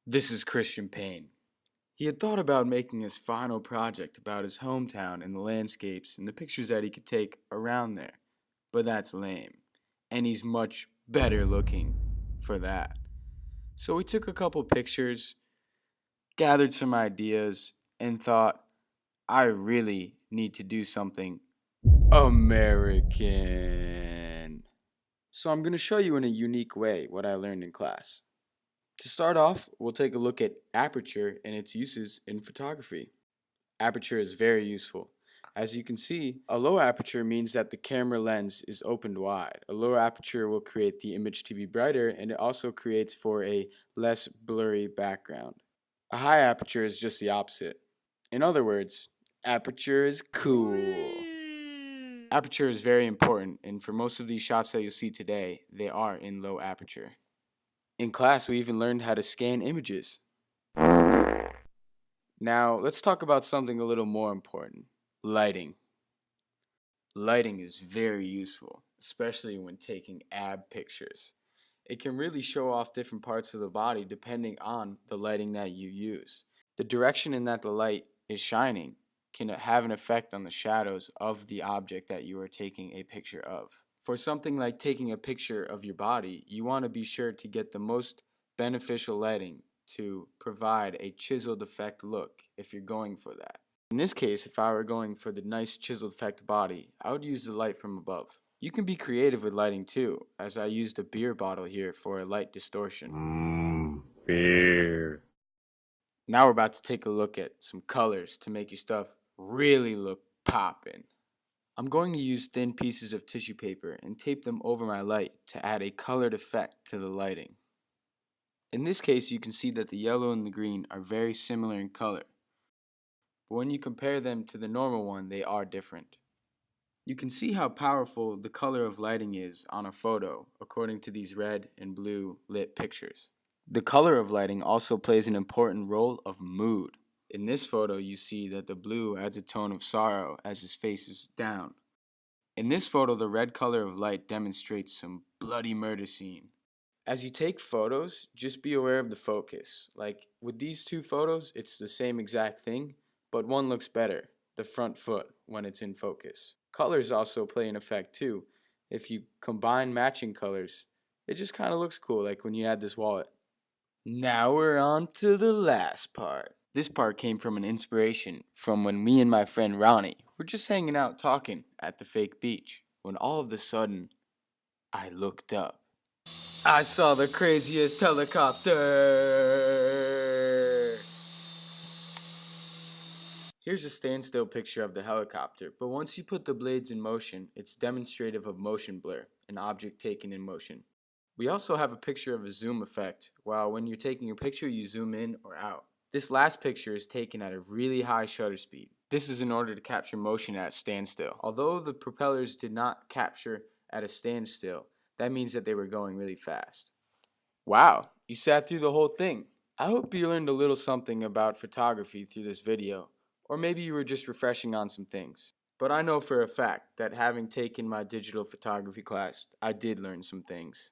This is Kristian Payne. He had thought about making his final project about his hometown and the landscapes and the pictures that he could take around there. But that's lame. And he's much better looking for that. So we took a couple pictures, gathered some ideas, and thought, I really need to do something American. So I'm going to show you in a unique way what I learned in class. To start off, we'll take a look at aperture and its uses in photography. Aperture is very useful. As you can see, a low aperture means that the camera lens is opened wide. A low aperture will create the image to be brighter, and it also creates for a less blurry background. A high aperture is just the opposite. In other words, aperture is cool. Aperture is very important, and for most of these shots that you'll see today, they are in low aperture. In class, we even learned how to scan images. Now, let's talk about something a little more important: lighting. Lighting is very useful, especially when taking ab pictures. It can really show off different parts of the body depending on the lighting that you use. The direction in that the light is shining can have an effect on the shadows of the object that you are taking a picture of. For something like taking a picture of your body, you want to be sure to get the most beneficial lighting to provide a chiseled effect look if you're going for that. In this case, if I were going for the nice chiseled effect body, I would use the light from above. You can be creative with lighting too, as I used a beer bottle here for a light distortion. Beer. Now we're about to take a look at some colors to make your stuff really look poppin'. I'm going to use thin pieces of tissue paper and tape them over my light to add a colored effect to the lighting. In this case, you can see that the yellow and the green are very similar in color, but when you compare them to the normal one, they are different. You can see how powerful the color of lighting is on a photo according to these red and blue lit pictures. The color of lighting also plays an important role of mood. In this photo, you see that the blue adds a tone of sorrow as his face is down. In this photo, the red color of light demonstrates some bloody murder scene. As you take photos, just be aware of the focus. Like with these two photos, it's the same exact thing, but one looks better, the front foot, when it's in focus. Colors also play an effect too. If you combine matching colors, it just kind of looks cool, like when you add this wallet. Now we're on to the last part. This part came from an inspiration from when me and my friend Ronnie were just hanging out talking at the fake beach, when all of a sudden, I looked up. I saw the craziest helicopter! Here's a standstill picture of the helicopter, but once you put the blades in motion, it's demonstrative of motion blur, an object taken in motion. We also have a picture of a zoom effect, while when you're taking a picture you zoom in or out. This last picture is taken at a really high shutter speed. This is in order to capture motion at a standstill. Although the propellers did not capture at a standstill, that means that they were going really fast. Wow, you sat through the whole thing. I hope you learned a little something about photography through this video, or maybe you were just refreshing on some things. But I know for a fact that having taken my digital photography class, I did learn some things.